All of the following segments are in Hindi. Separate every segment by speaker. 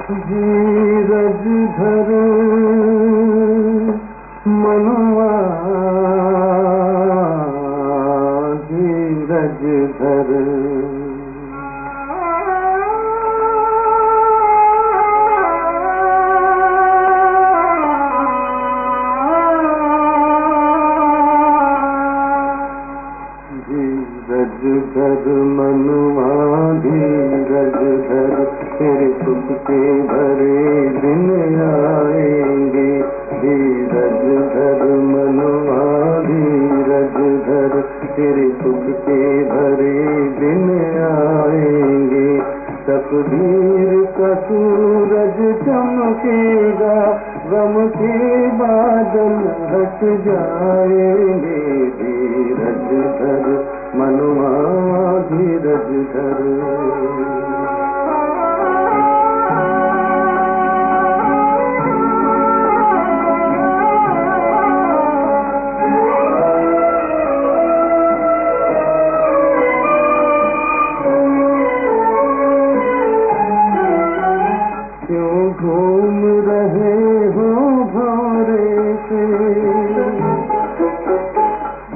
Speaker 1: धीरज धर मनुआ, धीरज धर। धीरज धर मनुआ, धीरज धर, तेरे सुख के भरे दिन आएंगे। धीरज धर मनुआ, धीरज धर, तेरे सुख के भरे दिन आएंगे। तकदीर का सूरज चमकेगा, गम के बादल हट जाएंगे। धीरज धर मनुआ, धीरज धर। घूम रहे हो भौरे से,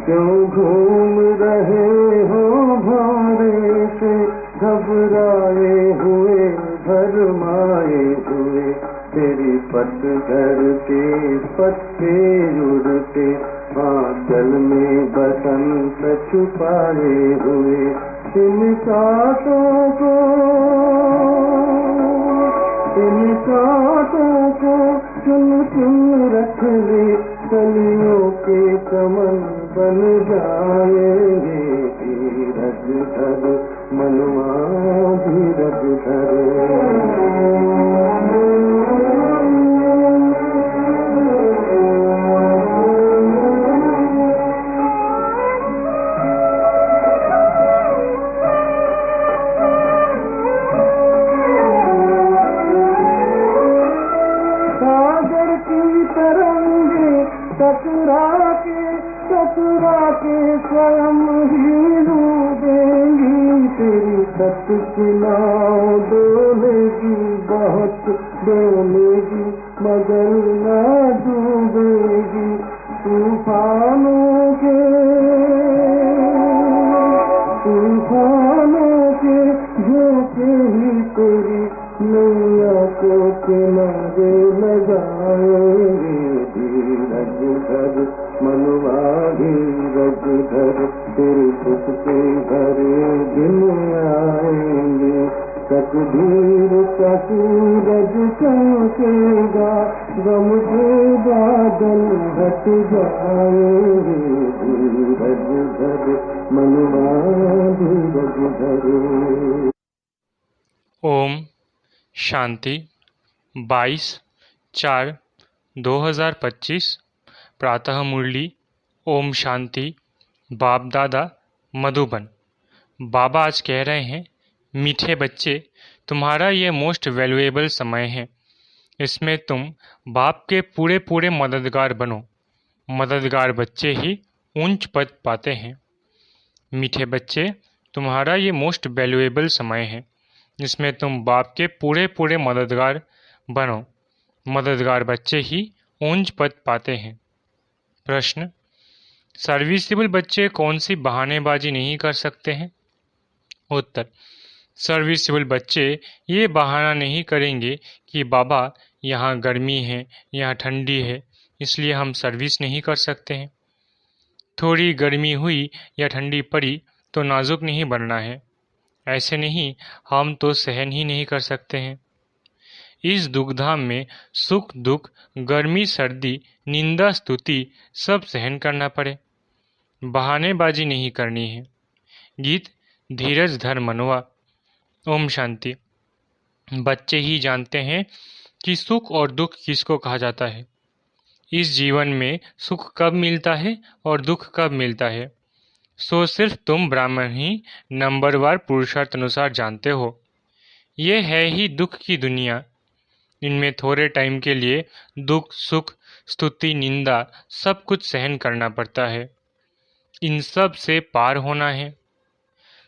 Speaker 1: क्यों घूम रहे हो भौरे से, घबराए हुए भरमाए हुए। तेरी पतझड़ के पत्ते उड़ते, आंचल में बसंत छुपाए हुए। इन कांटों को, इन कांटों को चुन चुन रख ले, कलियों के कमल बन जाएंगे। धीरज धर मनुआ, धीरज धर। टकरा के स्वयं ही डूबेंगी। तेरी सत की नाव डोलेगी, बहुत डोलेगी, मगर ना डूबेगी। तूफानों के झोंके ही तेरी नैया को किनारे लगाएंगे। धीरज धर मनुआ, धीरज धर, तेरे सुख के भरे दिन आएंगे। तकदीर का सूरज चमकेगा, गम के बादल हट जाएंगे। धीरज धर मनुआ, धीरज धर।
Speaker 2: ओम शांति। 22/4/2025 प्रातः मुरली। ओम शांति। बाप दादा मधुबन। बाबा आज कह रहे हैं, मीठे बच्चे, तुम्हारा ये मोस्ट वैल्यूएबल समय है। इसमें तुम बाप के पूरे पूरे मददगार बनो। मददगार बच्चे ही ऊंच पद पाते हैं। मीठे बच्चे, तुम्हारा ये मोस्ट वैल्यूएबल समय है। इसमें तुम बाप के पूरे पूरे मददगार बनो। मददगार बच्चे ही ऊंच पद पाते हैं। प्रश्न, सर्विसेबल बच्चे कौन सी बहानेबाजी नहीं कर सकते हैं? उत्तर, सर्विसेबल बच्चे ये बहाना नहीं करेंगे कि बाबा यहाँ गर्मी है, यहाँ ठंडी है, इसलिए हम सर्विस नहीं कर सकते हैं। थोड़ी गर्मी हुई या ठंडी पड़ी तो नाजुक नहीं बनना है। ऐसे नहीं, हम तो सहन ही नहीं कर सकते हैं। इस दुखधाम में सुख दुख, गर्मी सर्दी, निंदा स्तुति सब सहन करना पड़े। बहानेबाजी नहीं करनी है। गीत धीरज धर मनुआ। ओम शांति। बच्चे ही जानते हैं कि सुख और दुख किसको कहा जाता है। इस जीवन में सुख कब मिलता है और दुख कब मिलता है, सो सिर्फ तुम ब्राह्मण ही नंबरवार पुरुषार्थ अनुसार जानते हो। ये है ही दुख की दुनिया। इनमें थोड़े टाइम के लिए दुख सुख स्तुति निंदा सब कुछ सहन करना पड़ता है। इन सब से पार होना है।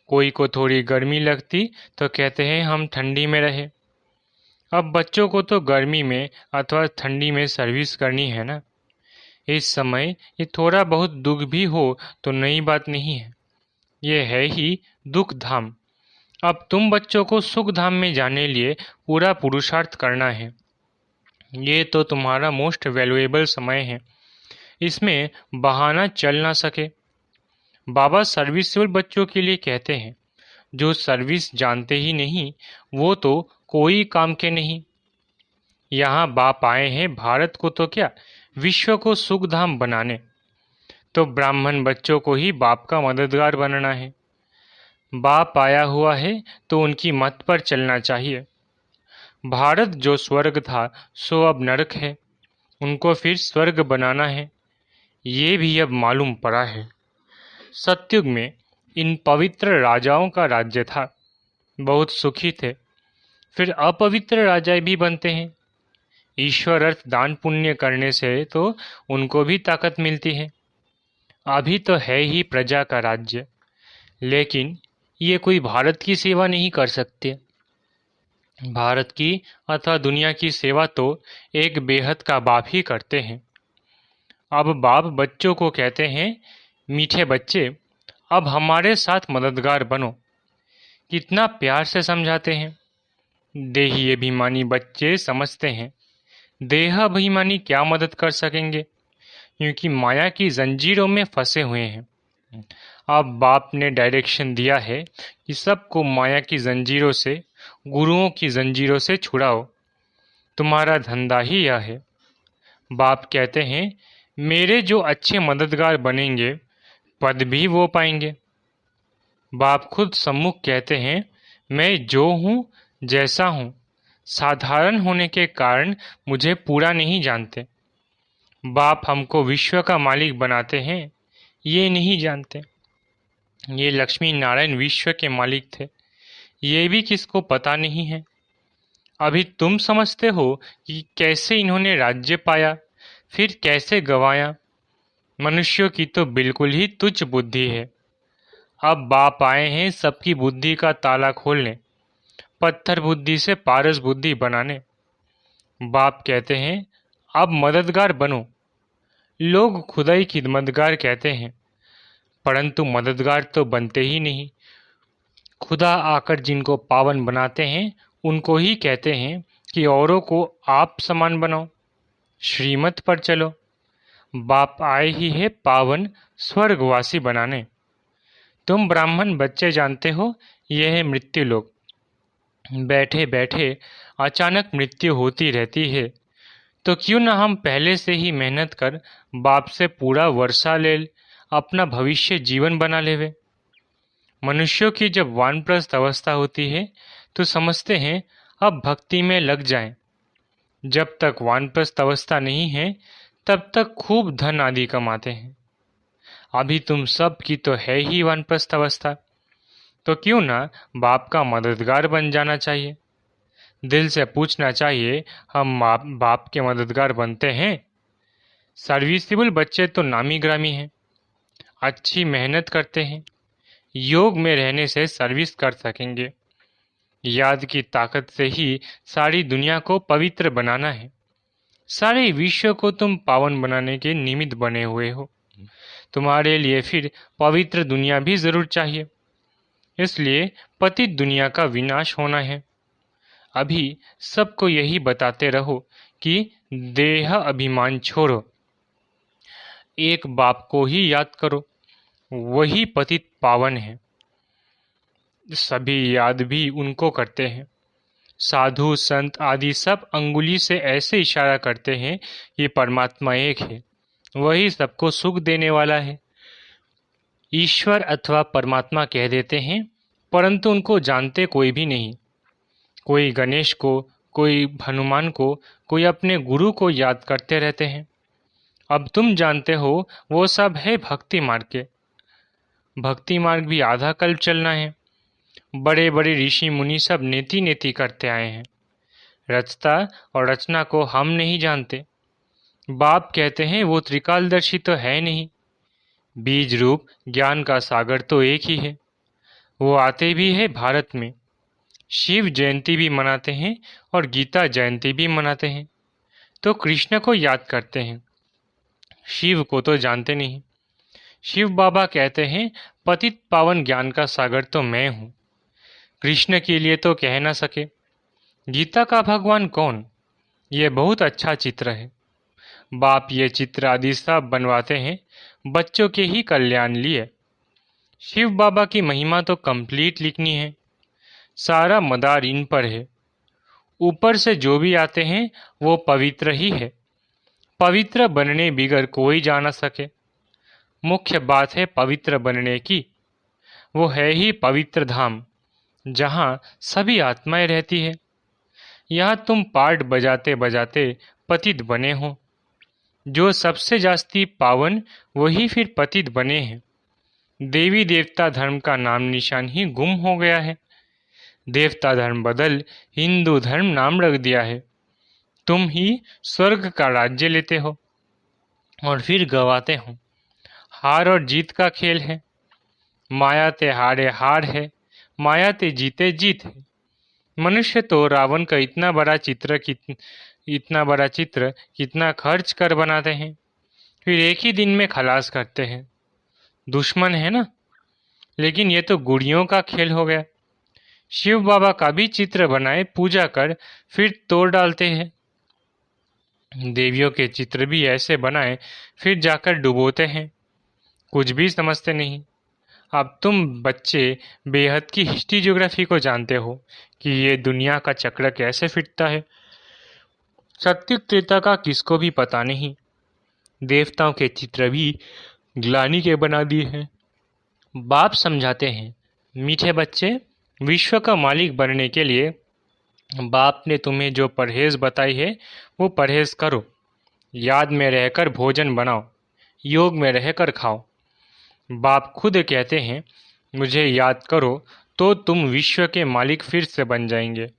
Speaker 2: कोई को थोड़ी गर्मी लगती तो कहते हैं हम ठंडी में रहे। अब बच्चों को तो गर्मी में अथवा ठंडी में सर्विस करनी है ना। इस समय ये थोड़ा बहुत दुख भी हो तो नई बात नहीं है, ये है ही दुख धाम। अब तुम बच्चों को सुख धाम में जाने लिए पूरा पुरुषार्थ करना है। ये तो तुम्हारा मोस्ट वैल्यूएबल समय है, इसमें बहाना चल ना सके। बाबा सर्विसेबल बच्चों के लिए कहते हैं, जो सर्विस जानते ही नहीं वो तो कोई काम के नहीं। यहाँ बाप आए हैं भारत को तो क्या, विश्व को सुखधाम बनाने। तो ब्राह्मण बच्चों को ही बाप का मददगार बनना है। बाप आया हुआ है तो उनकी मत पर चलना चाहिए। भारत जो स्वर्ग था सो अब नरक है, उनको फिर स्वर्ग बनाना है, ये भी अब मालूम पड़ा है। सतयुग में इन पवित्र राजाओं का राज्य था, बहुत सुखी थे। फिर अपवित्र राजा भी बनते हैं। ईश्वर अर्थ दान पुण्य करने से तो उनको भी ताकत मिलती है। अभी तो है ही प्रजा का राज्य, लेकिन ये कोई भारत की सेवा नहीं कर सकते। भारत की अथवा दुनिया की सेवा तो एक बेहद का बाप ही करते हैं। अब बाप बच्चों को कहते हैं, मीठे बच्चे अब हमारे साथ मददगार बनो। कितना प्यार से समझाते हैं। देही अभिमानी बच्चे समझते हैं देह अभिमानी क्या मदद कर सकेंगे, क्योंकि माया की जंजीरों में फंसे हुए हैं। अब बाप ने डायरेक्शन दिया है कि सबको माया की जंजीरों से, गुरुओं की जंजीरों से छुड़ाओ। तुम्हारा धंधा ही यह है। बाप कहते हैं, मेरे जो अच्छे मददगार बनेंगे पद भी वो पाएंगे। बाप खुद सम्मुख कहते हैं, मैं जो हूँ जैसा हूँ, साधारण होने के कारण मुझे पूरा नहीं जानते। बाप हमको विश्व का मालिक बनाते हैं, ये नहीं जानते। ये लक्ष्मी नारायण विश्व के मालिक थे, ये भी किसको पता नहीं है। अभी तुम समझते हो कि कैसे इन्होंने राज्य पाया, फिर कैसे गंवाया। मनुष्यों की तो बिल्कुल ही तुच्छ बुद्धि है। अब बाप आए हैं सबकी बुद्धि का ताला खोलने, पत्थर बुद्धि से पारस बुद्धि बनाने। बाप कहते हैं, अब मददगार बनो। लोग खुदाई की मददगार कहते हैं, परंतु मददगार तो बनते ही नहीं। खुदा आकर जिनको पावन बनाते हैं उनको ही कहते हैं कि औरों को आप समान बनाओ, श्रीमत पर चलो। बाप आए ही है पावन स्वर्गवासी बनाने। तुम ब्राह्मण बच्चे जानते हो, यह है मृत्यु लोक। बैठे बैठे अचानक मृत्यु होती रहती है, तो क्यों न हम पहले से ही मेहनत कर बाप से पूरा वर्षा ले अपना भविष्य जीवन बना लेवे। मनुष्यों की जब वानप्रस्थ अवस्था होती है तो समझते हैं अब भक्ति में लग जाएं। जब तक वानप्रस्थ अवस्था नहीं है तब तक खूब धन आदि कमाते हैं। अभी तुम सब की तो है ही वानप्रस्थ अवस्था, तो क्यों ना बाप का मददगार बन जाना चाहिए। दिल से पूछना चाहिए, हम बाप के मददगार बनते हैं। सर्विसेबल बच्चे तो नामी ग्रामी हैं, अच्छी मेहनत करते हैं। योग में रहने से सर्विस कर सकेंगे। याद की ताकत से ही सारी दुनिया को पवित्र बनाना है। सारे विश्व को तुम पावन बनाने के निमित्त बने हुए हो। तुम्हारे लिए फिर पवित्र दुनिया भी जरूर चाहिए, इसलिए पतित दुनिया का विनाश होना है। अभी सबको यही बताते रहो कि देह अभिमान छोड़ो, एक बाप को ही याद करो, वही पतित पावन है। सभी याद भी उनको करते हैं। साधु संत आदि सब अंगुली से ऐसे इशारा करते हैं कि परमात्मा एक है, वही सबको सुख देने वाला है। ईश्वर अथवा परमात्मा कह देते हैं, परंतु उनको जानते कोई भी नहीं। कोई गणेश को, कोई हनुमान को, कोई अपने गुरु को याद करते रहते हैं। अब तुम जानते हो वो सब है भक्ति मार्ग के। भक्ति मार्ग भी आधा कल्प चलना है। बड़े बड़े ऋषि मुनि सब नेति नेति करते आए हैं। रचता और रचना को हम नहीं जानते। बाप कहते हैं वो त्रिकालदर्शी तो है नहीं। बीज रूप ज्ञान का सागर तो एक ही है। वो आते भी है भारत में, शिव जयंती भी मनाते हैं और गीता जयंती भी मनाते हैं, तो कृष्ण को याद करते हैं, शिव को तो जानते नहीं। शिव बाबा कहते हैं पतित पावन ज्ञान का सागर तो मैं हूँ, कृष्ण के लिए तो कह ना सके। गीता का भगवान कौन? ये बहुत अच्छा चित्र है। बाप ये चित्र आदि सब बनवाते हैं बच्चों के ही कल्याण लिए। शिव बाबा की महिमा तो कंप्लीट लिखनी है, सारा मदार इन पर है। ऊपर से जो भी आते हैं वो पवित्र ही है, पवित्र बनने बिगर कोई जा न सके। मुख्य बात है पवित्र बनने की, वो है ही पवित्र धाम जहाँ सभी आत्माएं रहती है। यहाँ तुम पार्ट बजाते बजाते पतित बने हो, जो सबसे जास्ती पावन वही फिर पतित बने हैं। देवी देवता धर्म का नाम निशान ही गुम हो गया है, देवता धर्म बदल हिंदू धर्म नाम रख दिया है। तुम ही स्वर्ग का राज्य लेते हो और फिर गवाते हो। हार और जीत का खेल है, माया ते हारे हार है, माया ते जीते जीत है। मनुष्य तो रावण का इतना बड़ा चित्र कितना खर्च कर बनाते हैं, फिर एक ही दिन में खलास करते हैं। दुश्मन है ना, लेकिन ये तो गुड़ियों का खेल हो गया। शिव बाबा का भी चित्र बनाए पूजा कर फिर तोड़ डालते हैं। देवियों के चित्र भी ऐसे बनाए फिर जाकर डुबोते हैं, कुछ भी समझते नहीं। अब तुम बच्चे बेहद की हिस्ट्री ज्योग्राफी को जानते हो कि ये दुनिया का चक्र कैसे फिरता है। सत्य त्रेता का किसको भी पता नहीं। देवताओं के चित्र भी ग्लानि के बना दिए हैं। बाप समझाते हैं, मीठे बच्चे, विश्व का मालिक बनने के लिए बाप ने तुम्हें जो परहेज बताई है वो परहेज करो। याद में रहकर भोजन बनाओ, योग में रहकर खाओ। बाप खुद कहते हैं मुझे याद करो तो तुम विश्व के मालिक फिर से बन जाएंगे।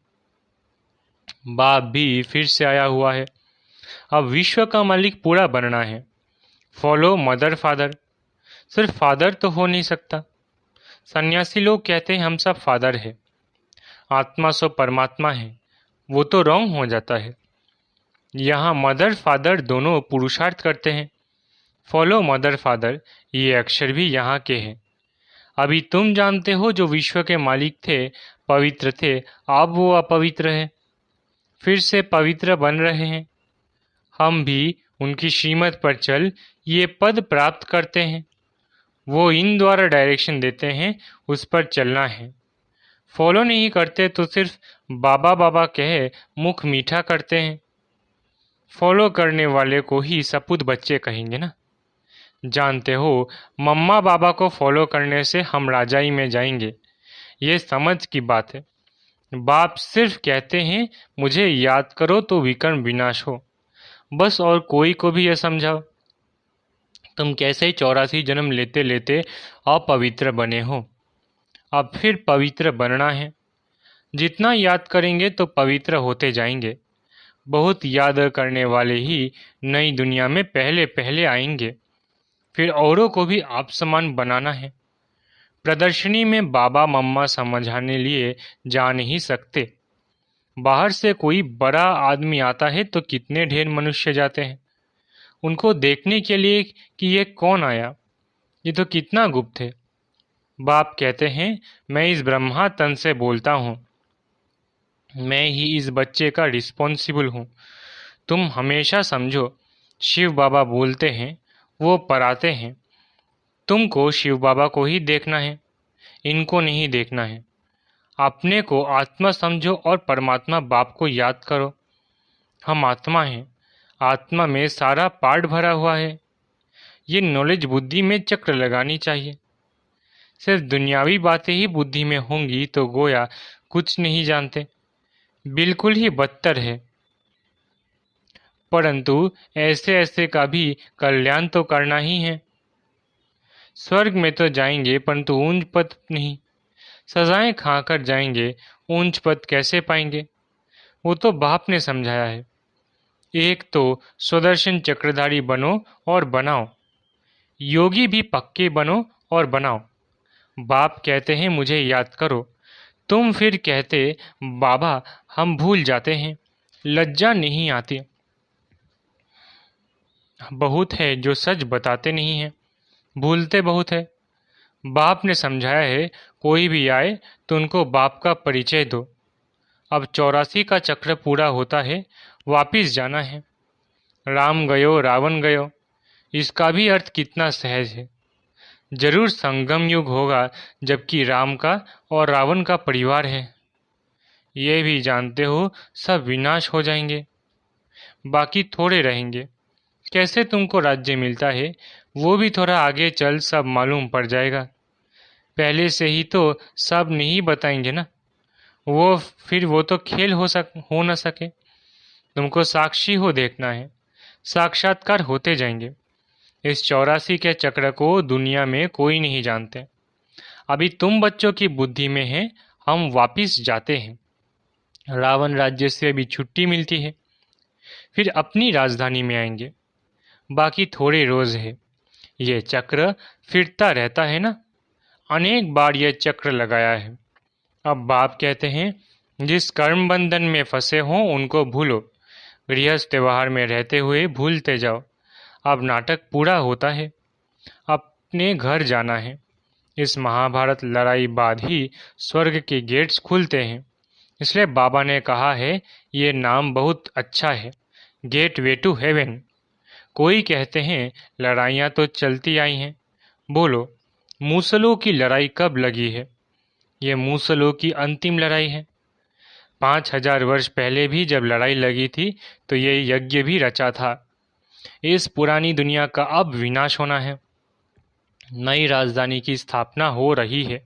Speaker 2: बाप भी फिर से आया हुआ है, अब विश्व का मालिक पूरा बनना है। Follow mother father. सिर्फ फादर तो हो नहीं सकता। सन्यासी लोग कहते हैं हम सब फादर है, आत्मा सो परमात्मा है, वो तो रॉन्ग हो जाता है। यहाँ मदर फादर दोनों पुरुषार्थ करते हैं। फॉलो मदर फादर ये अक्षर भी यहाँ के हैं। अभी तुम जानते हो जो विश्व के मालिक थे, पवित्र थे, अब वो अपवित्र है, फिर से पवित्र बन रहे हैं। हम भी उनकी श्रीमत पर चल ये पद प्राप्त करते हैं। वो इन द्वारा डायरेक्शन देते हैं, उस पर चलना है। फॉलो नहीं करते तो सिर्फ बाबा बाबा कहे मुख मीठा करते हैं। फॉलो करने वाले को ही सपूत बच्चे कहेंगे ना। जानते हो मम्मा बाबा को फॉलो करने से हम राजाई में जाएंगे, ये समझ की बात है। बाप सिर्फ कहते हैं मुझे याद करो तो विकर्म विनाश हो, बस। और कोई को भी यह समझाओ। तुम कैसे 84 जन्म लेते लेते अपवित्र बने हो, अब फिर पवित्र बनना है। जितना याद करेंगे तो पवित्र होते जाएंगे। बहुत याद करने वाले ही नई दुनिया में पहले पहले आएंगे। फिर औरों को भी आप समान बनाना है। प्रदर्शनी में बाबा मम्मा समझाने लिए जा नहीं सकते। बाहर से कोई बड़ा आदमी आता है तो कितने ढेर मनुष्य जाते हैं उनको देखने के लिए कि ये कौन आया, ये तो कितना गुप्त है। बाप कहते हैं मैं इस ब्रह्मा तन से बोलता हूँ, मैं ही इस बच्चे का रिस्पॉन्सिबल हूँ। तुम हमेशा समझो शिव बाबा बोलते हैं वो पराते हैं। तुमको शिव बाबा को ही देखना है, इनको नहीं देखना है। अपने को आत्मा समझो और परमात्मा बाप को याद करो। हम आत्मा हैं, आत्मा में सारा पार्ट भरा हुआ है। ये नॉलेज बुद्धि में चक्र लगानी चाहिए। सिर्फ दुनियावी बातें ही बुद्धि में होंगी तो गोया कुछ नहीं जानते, बिल्कुल ही बदतर है। परंतु ऐसे ऐसे का भी कल्याण तो करना ही है। स्वर्ग में तो जाएंगे परंतु ऊंच पद नहीं, सजाएं खाकर जाएंगे, ऊंच पद कैसे पाएंगे? वो तो बाप ने समझाया है। एक तो सुदर्शन चक्रधारी बनो और बनाओ, योगी भी पक्के बनो और बनाओ। बाप कहते हैं मुझे याद करो तुम फिर कहते बाबा हम भूल जाते हैं, लज्जा नहीं आती। बहुत है जो सच बताते नहीं हैं, भूलते बहुत है। बाप ने समझाया है कोई भी आए तो उनको बाप का परिचय दो। अब 84 का चक्र पूरा होता है, वापिस जाना है। राम गयो रावण गयो, इसका भी अर्थ कितना सहज है। जरूर संगम युग होगा जबकि राम का और रावण का परिवार है। ये भी जानते हो सब विनाश हो जाएंगे, बाकी थोड़े रहेंगे। कैसे तुमको राज्य मिलता है वो भी थोड़ा आगे चल सब मालूम पड़ जाएगा। पहले से ही तो सब नहीं बताएंगे ना, वो तो खेल हो न सके। तुमको साक्षी हो देखना है, साक्षात्कार होते जाएंगे। इस 84 के चक्र को दुनिया में कोई नहीं जानते। अभी तुम बच्चों की बुद्धि में है, हम वापिस जाते हैं। रावण राज्य से अभी छुट्टी मिलती है, फिर अपनी राजधानी में आएंगे। बाकी थोड़े रोज है। ये चक्र फिरता रहता है ना, अनेक बार यह चक्र लगाया है। अब बाप कहते हैं जिस कर्म बंधन में फंसे हों उनको भूलो, गृहस्थ व्यवहार में रहते हुए भूलते जाओ। अब नाटक पूरा होता है, अपने घर जाना है। इस महाभारत लड़ाई बाद ही स्वर्ग के गेट्स खुलते हैं। इसलिए बाबा ने कहा है ये नाम बहुत अच्छा है, गेट वे टू हेवन। कोई कहते हैं लड़ाइयाँ तो चलती आई हैं। बोलो मूसलों की लड़ाई कब लगी है? ये मूसलों की अंतिम लड़ाई है। 5000 वर्ष पहले भी जब लड़ाई लगी थी तो ये यज्ञ भी रचा था। इस पुरानी दुनिया का अब विनाश होना है, नई राजधानी की स्थापना हो रही है।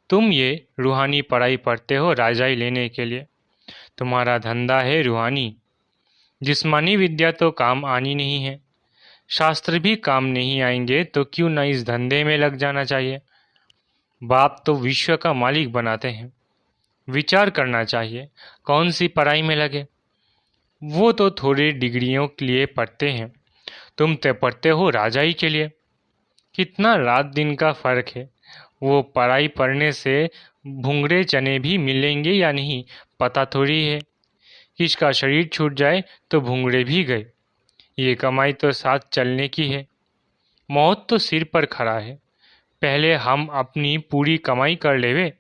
Speaker 2: तुम ये रूहानी पढ़ाई पढ़ते हो राजाई लेने के लिए। तुम्हारा धंधा है रूहानी। जिस्मानी विद्या तो काम आनी नहीं है, शास्त्र भी काम नहीं आएंगे तो क्यों न इस धंधे में लग जाना चाहिए। बाप तो विश्व का मालिक बनाते हैं। विचार करना चाहिए कौन सी पढ़ाई में लगे। वो तो थोड़ी डिग्रियों के लिए पढ़ते हैं, तुम तो पढ़ते हो राजाई के लिए। कितना रात दिन का फर्क है। वो पढ़ाई पढ़ने से भुंगरे चने भी मिलेंगे या नहीं पता थोड़ी है। किसका शरीर छूट जाए तो भुंगरे भी गए। ये कमाई तो साथ चलने की है। मौत तो सिर पर खड़ा है, पहले हम अपनी पूरी कमाई कर लेवे।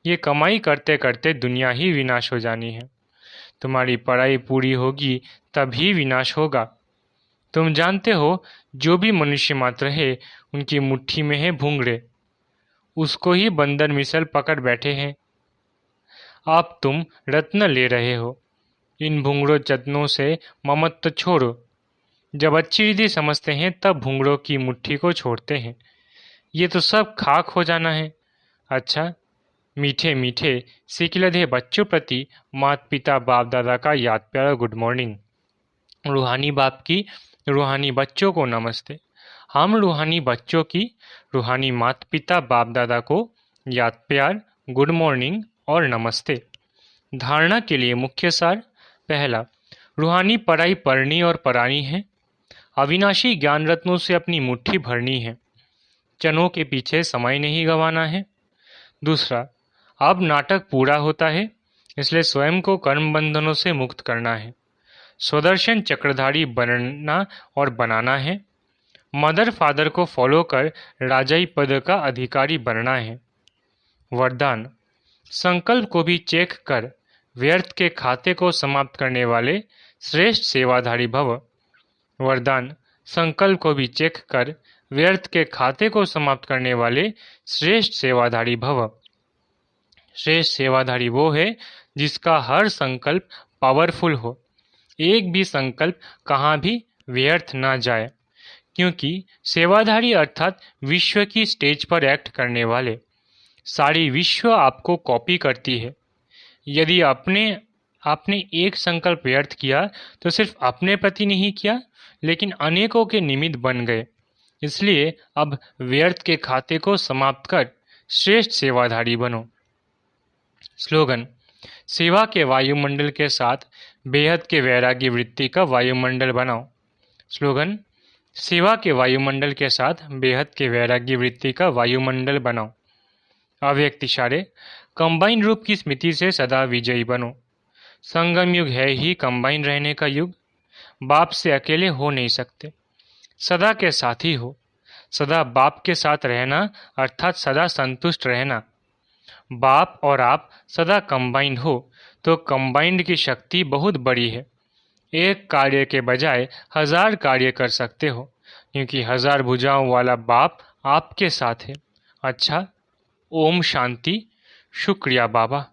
Speaker 2: ये कमाई करते करते दुनिया ही विनाश हो जानी है। तुम्हारी पढ़ाई पूरी होगी तभी विनाश होगा। तुम जानते हो जो भी मनुष्य मात्र है उनकी मुट्ठी में है भुंगरे, उसको ही बंदर मिसल पकड़ बैठे हैं। आप तुम रत्न ले रहे हो, इन भुंगरों चतनों से ममत्व छोड़ो। जब अच्छी रीति समझते हैं तब भुंगरों की मुट्ठी को छोड़ते हैं। ये तो सब खाक हो जाना है। अच्छा, मीठे मीठे सिकिलधे बच्चों प्रति माता पिता बाप दादा का याद प्यारा गुड मॉर्निंग। रूहानी बाप की रूहानी बच्चों को नमस्ते। हम रूहानी बच्चों की रूहानी माता पिता बाप दादा को याद प्यार गुड मॉर्निंग और नमस्ते। धारणा के लिए मुख्य सार। पहला, रूहानी पढ़ाई पढ़नी और पढ़ानी है। अविनाशी ज्ञान रत्नों से अपनी मुट्ठी भरनी है। चनों के पीछे समय नहीं गंवाना है। दूसरा, अब नाटक पूरा होता है, इसलिए स्वयं को कर्म बंधनों से मुक्त करना है। स्वदर्शन चक्रधारी बनना और बनाना है। मदर फादर को फॉलो कर राजाई पद का अधिकारी बनना है। वरदान, संकल्प को भी चेक कर व्यर्थ के खाते को समाप्त करने वाले श्रेष्ठ सेवाधारी भव। वरदान, संकल्प को भी चेक कर व्यर्थ के खाते को समाप्त करने वाले श्रेष्ठ सेवाधारी भव। श्रेष्ठ सेवाधारी वो है जिसका हर संकल्प पावरफुल हो, एक भी संकल्प कहाँ भी व्यर्थ ना जाए। क्योंकि सेवाधारी अर्थात विश्व की स्टेज पर एक्ट करने वाले। सारी विश्व आपको कॉपी करती है। यदि आपने एक संकल्प व्यर्थ किया तो सिर्फ अपने प्रति नहीं किया लेकिन अनेकों के निमित्त बन गए। इसलिए अब व्यर्थ के खाते को समाप्त कर श्रेष्ठ सेवाधारी बनो। स्लोगन, सेवा के वायुमंडल के साथ बेहद के वैराग्य वृत्ति का वायुमंडल बनाओ। स्लोगन, सेवा के वायुमंडल के साथ बेहद के वैराग्य वृत्ति का वायुमंडल बनाओ। अव्यक्त इशारे, कंबाइन रूप की स्मृति से सदा विजयी बनो। संगम युग है ही कंबाइन रहने का युग। बाप से अकेले हो नहीं सकते, सदा के साथी हो। सदा बाप के साथ रहना अर्थात सदा संतुष्ट रहना। बाप और आप सदा कंबाइंड हो तो कंबाइंड की शक्ति बहुत बड़ी है। एक कार्य के बजाय 1000 कार्य कर सकते हो, क्योंकि 1000 भुजाओं वाला बाप आपके साथ है। अच्छा, ओम शांति। शुक्रिया बाबा।